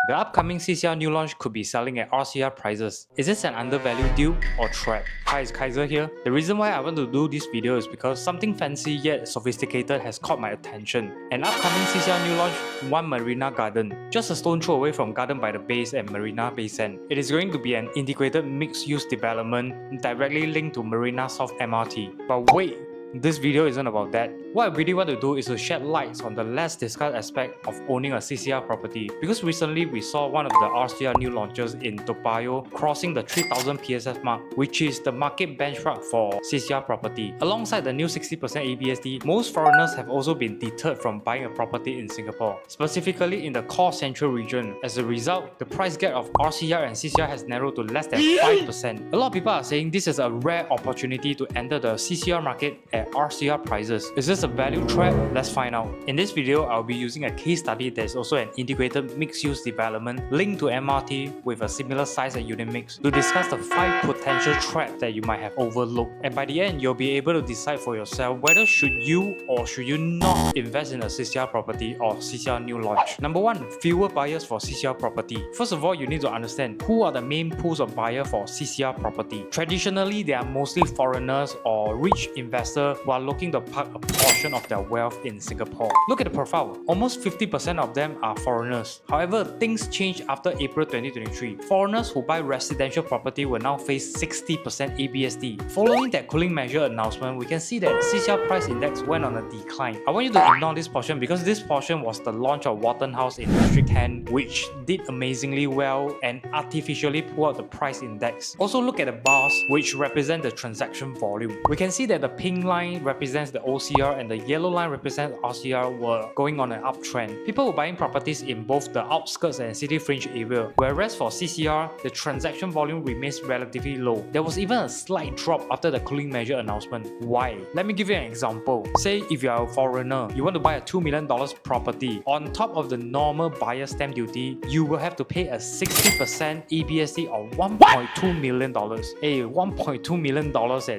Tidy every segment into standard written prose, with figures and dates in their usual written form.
The upcoming CCR new launch could be selling at RCR prices. Is this an undervalued deal or trap? Hi, it's Kaizer here. The reason why I want to do this video is because something fancy yet sophisticated has caught my attention. An upcoming CCR new launch, One Marina Garden. Just a stone throw away from Garden by the Bays and Marina Bay Sand. It is going to be an integrated mixed-use development directly linked to Marina South MRT. But wait! This video isn't about that. What I really want to do is to shed lights on the less discussed aspect of owning a CCR property, because recently we saw one of the RCR new launches in Toa Payoh crossing the 3000 PSF mark, which is the market benchmark for CCR property. Alongside the new 60% ABSD, most foreigners have also been deterred from buying a property in Singapore, specifically in the core central region. As a result, the price gap of RCR and CCR has narrowed to less than 5%. A lot of people are saying this is a rare opportunity to enter the CCR market at RCR prices. Is this a value trap? Let's find out. In this video, I'll be using a case study that is also an integrated mixed-use development linked to MRT with a similar size and unit mix to discuss the 5 potential traps that you might have overlooked. And by the end, you'll be able to decide for yourself whether should you or should you not invest in a CCR property or CCR new launch. Number 1, fewer buyers for CCR property. First of all, you need to understand who are the main pools of buyers for CCR property. Traditionally, they are mostly foreigners or rich investors who are looking to park a portion of their wealth in Singapore. Look at the profile. Almost 50% of them are foreigners. However, things changed after April 2023. Foreigners who buy residential property will now face 60% ABSD. Following that cooling measure announcement, we can see that CCR price index went on a decline. I want you to ignore this portion because this portion was the launch of Watten House in District 10, which did amazingly well and artificially pulled out the price index. Also look at the bars, which represent the transaction volume. We can see that the pink line represents the OCR and the yellow line represents RCR were going on an uptrend. People were buying properties in both the outskirts and city fringe area, whereas for CCR, the transaction volume remains relatively low. There was even a slight drop after the cooling measure announcement. Why? Let me give you an example. Say if you are a foreigner, you want to buy a $2 million property. On top of the normal buyer stamp duty, you will have to pay a 60% ABSD of $1.2 million. Hey, $1.2 million,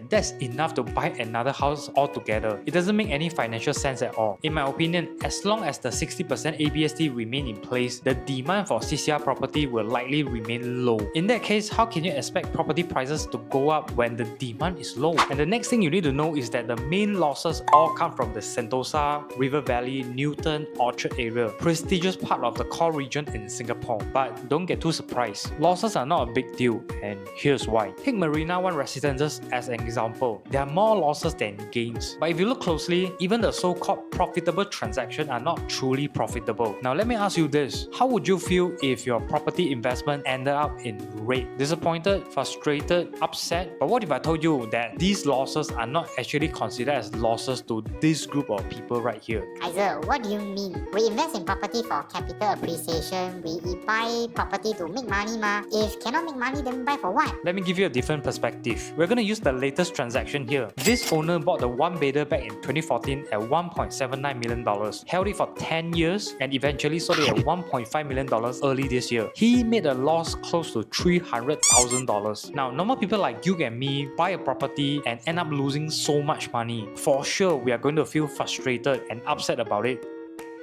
that's enough to buy another house altogether. It doesn't make any financial sense at all. In my opinion, as long as the 60% ABSD remain in place, the demand for CCR property will likely remain low. In that case, how can you expect property prices to go up when the demand is low? And the next thing you need to know is that the main losses all come from the Sentosa, River Valley, Newton, Orchard area, prestigious part of the core region in Singapore. But don't get too surprised. Losses are not a big deal, and here's why. Take Marina One Residences as an example. There are more losses than gains. But if you look closely, even the so-called profitable transactions are not truly profitable. Now let me ask you this. How would you feel if your property investment ended up in red? Disappointed, frustrated, upset? But what if I told you that these losses are not actually considered as losses to this group of people right here? Kaizer, what do you mean? We invest in property for capital appreciation. We buy property to make money ma. If cannot make money, then buy for what? Let me give you a different perspective. We're going to use the latest transaction here. This owner bought the one bedder back in 2014 at $1.79 million, held it for 10 years and eventually sold it at $1.5 million early this year. He made a loss close to $300,000. Now, normal people like you and me buy a property and end up losing so much money. For sure, we are going to feel frustrated and upset about it,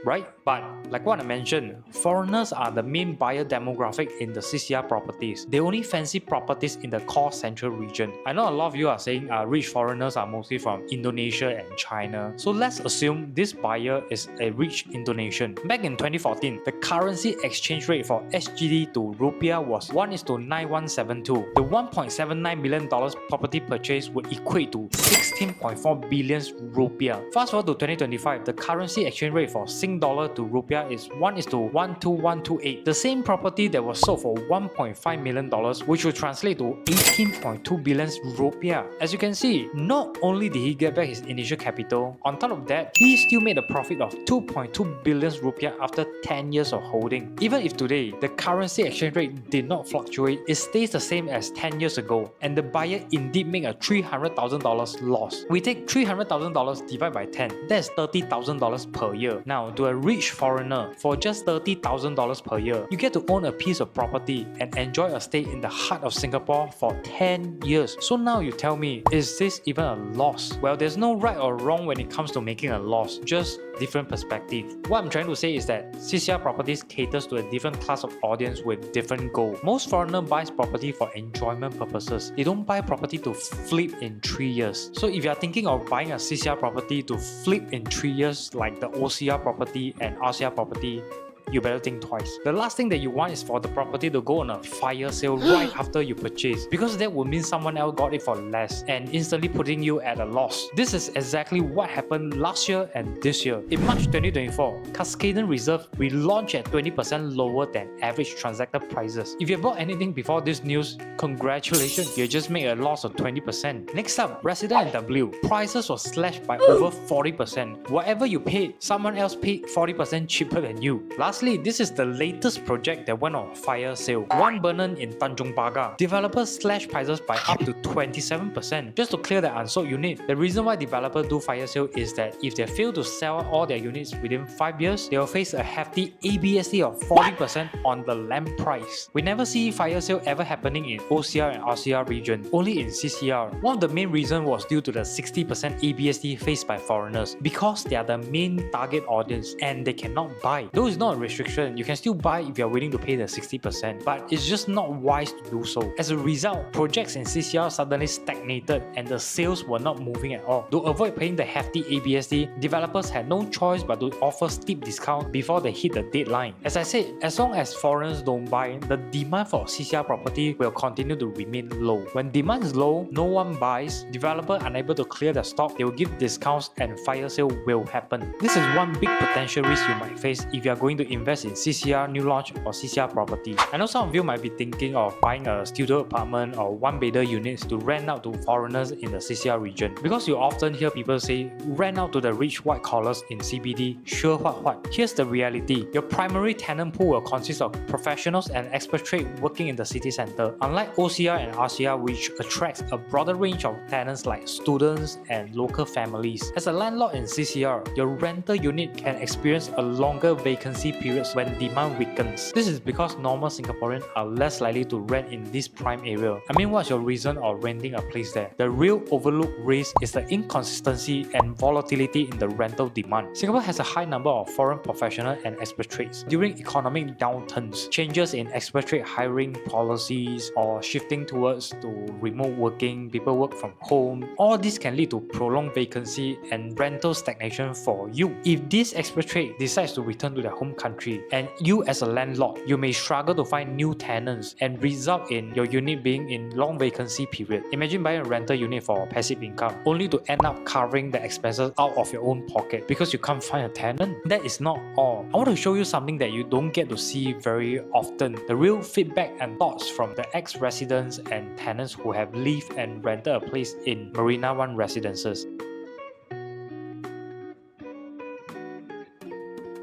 right? But like what I mentioned, foreigners are the main buyer demographic in the CCR properties. They only fancy properties in the core central region. I know a lot of you are saying rich foreigners are mostly from Indonesia and China. So let's assume this buyer is a rich Indonesian. Back in 2014, the currency exchange rate for SGD to Rupiah was 1:9172. The $1.79 million property purchase would equate to 16.4 billion Rupiah. Fast forward to 2025, the currency exchange rate for Sing dollar to Rupiah is 1:12128. The same property that was sold for $1.5 million, which would translate to 18.2 billion Rupiah. As you can see, not only did he get back his initial capital, on top of that, he still made a profit of 2.2 billion Rupiah after 10 years of holding. Even if today, the currency exchange rate did not fluctuate, it stays the same as 10 years ago, and the buyer indeed made a $300,000 loss. We take $300,000 divided by 10, that's $30,000 per year. Now, to a rich foreigner for just $30,000 per year. You get to own a piece of property and enjoy a stay in the heart of Singapore for 10 years. So now you tell me, is this even a loss? Well, there's no right or wrong when it comes to making a loss, just different perspective. What I'm trying to say is that CCR properties caters to a different class of audience with different goals. Most foreigner buys property for enjoyment purposes. They don't buy property to flip in 3 years. So if you are thinking of buying a CCR property to flip in 3 years like the OCR property and RCR property, you better think twice. The last thing that you want is for the property to go on a fire sale right after you purchase, because that would mean someone else got it for less and instantly putting you at a loss. This is exactly what happened last year and this year. In March 2024, Cascaden Reserve relaunched at 20% lower than average transacted prices. If you bought anything before this news, congratulations, you just made a loss of 20%. Next up, Resident and W. Prices were slashed by over 40%. Whatever you paid, someone else paid 40% cheaper than you. Lastly, this is the latest project that went on fire sale. One Vernon in Tanjong Pagar. Developers slashed prices by up to 27% just to clear the unsold unit. The reason why developers do fire sale is that if they fail to sell all their units within 5 years, they will face a hefty ABSD of 40% on the land price. We never see fire sale ever happening in OCR and RCR region, only in CCR. One of the main reasons was due to the 60% ABSD faced by foreigners, because they are the main target audience and they cannot buy. Though it's not a restriction, you can still buy if you are willing to pay the 60%, but it's just not wise to do so. As a result, projects in CCR suddenly stagnated and the sales were not moving at all. To avoid paying the hefty ABSD, developers had no choice but to offer steep discount before they hit the deadline. As I said, as long as foreigners don't buy, the demand for CCR property will continue to remain low. When demand is low, no one buys, developer unable to clear the stock, they will give discounts and fire sale will happen. This is one big potential risk you might face if you are going to invest in CCR new launch or CCR property. I know some of you might be thinking of buying a studio apartment or one-bedder units to rent out to foreigners in the CCR region, because you often hear people say rent out to the rich white collars in CBD, sure what. Here's the reality. Your primary tenant pool will consist of professionals and expatriates working in the city centre, unlike OCR and RCR, which attracts a broader range of tenants like students and local families. As a landlord in CCR, your rental unit can experience a longer vacancy periods when demand weakens. This is because normal Singaporeans are less likely to rent in this prime area. I mean, what's your reason of renting a place there? The real overlooked risk is the inconsistency and volatility in the rental demand. Singapore has a high number of foreign professionals and expatriates. During economic downturns, changes in expatriate hiring policies or shifting towards to remote working, people work from home, all this can lead to prolonged vacancy and rental stagnation for you. If this expatriate decides to return to their home country and you as a landlord, you may struggle to find new tenants and result in your unit being in long vacancy period. Imagine buying a rental unit for passive income only to end up covering the expenses out of your own pocket because you can't find a tenant. That is not all. I want to show you something that you don't get to see very often. The real feedback and thoughts from the ex-residents and tenants who have lived and rented a place in Marina One residences.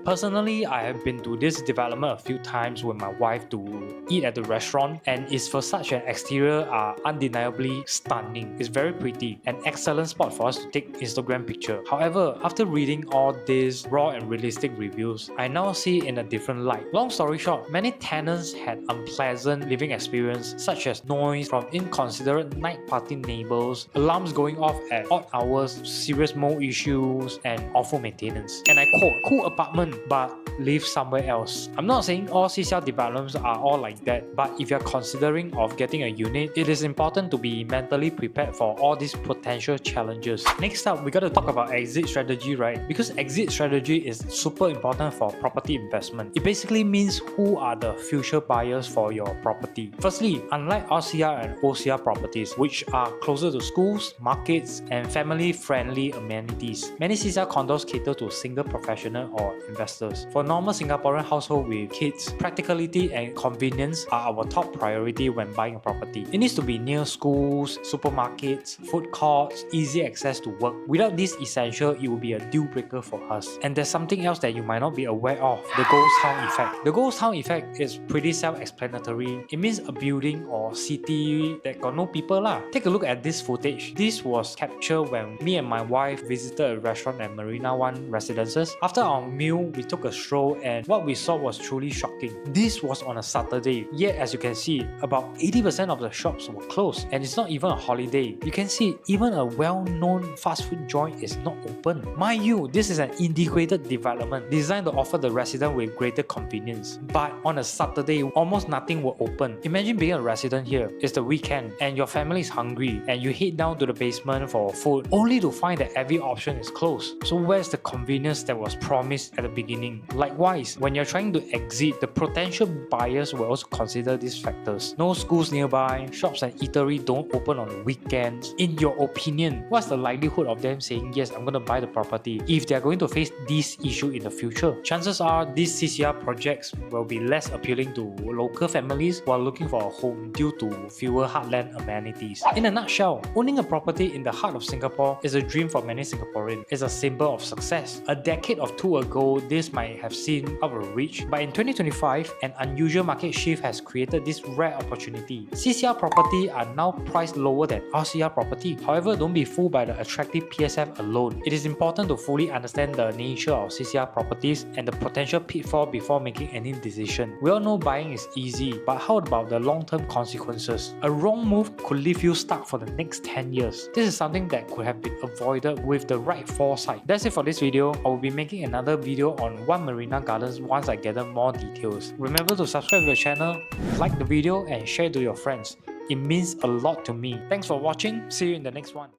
Personally, I have been to this development a few times with my wife to eat at the restaurant, and its facade and exterior are undeniably stunning. It's very pretty, an excellent spot for us to take Instagram picture. However, after reading all these raw and realistic reviews, I now see it in a different light. Long story short, many tenants had unpleasant living experience such as noise from inconsiderate night party neighbors, alarms going off at odd hours, serious mold issues, and awful maintenance. And I quote, cool apartment, but live somewhere else. I'm not saying all CCR developments are all like that, but if you're considering of getting a unit, it is important to be mentally prepared for all these potential challenges. Next up, we got to talk about exit strategy, right? Because exit strategy is super important for property investment. It basically means who are the future buyers for your property. Firstly, unlike RCR and OCR properties, which are closer to schools, markets, and family-friendly amenities, many CCR condos cater to single professional or investors. For normal Singaporean household with kids, practicality and convenience are our top priority when buying a property. It needs to be near schools, supermarkets, food courts, easy access to work. Without this essential, it will be a deal breaker for us. And there's something else that you might not be aware of, the ghost town effect. The ghost town effect is pretty self-explanatory. It means a building or city that got no people lah. Take a look at this footage. This was captured when me and my wife visited a restaurant at Marina One residences. After our meal, we took a stroll and what we saw was truly shocking. This was on a Saturday, yet as you can see, about 80% of the shops were closed, and it's not even a holiday. You can see even a well-known fast food joint is not open. Mind you, this is an integrated development designed to offer the resident with greater convenience. But on a Saturday, almost nothing will open. Imagine being a resident here, it's the weekend, and your family is hungry, and you head down to the basement for food, only to find that every option is closed. So where's the convenience that was promised at the beginning? Likewise, when you're trying to exit, the potential buyers will also consider these factors. No schools nearby, shops and eatery don't open on the weekends. In your opinion, what's the likelihood of them saying, yes, I'm going to buy the property if they're going to face this issue in the future? Chances are these CCR projects will be less appealing to local families who are looking for a home due to fewer heartland amenities. In a nutshell, owning a property in the heart of Singapore is a dream for many Singaporeans. It's a symbol of success. A decade or two ago, this might have seemed out of reach, but in 2025, an unusual market shift has created this rare opportunity. CCR property are now priced lower than RCR property. However, don't be fooled by the attractive PSF alone. It is important to fully understand the nature of CCR properties and the potential pitfall before making any decision. We all know buying is easy, but how about the long-term consequences? A wrong move could leave you stuck for the next 10 years. This is something that could have been avoided with the right foresight. That's it for this video. I will be making another video on One Marina Gardens once I gather more details. Remember to subscribe to the channel, like the video and share to your friends. It means a lot to me. Thanks for watching. See you in the next one.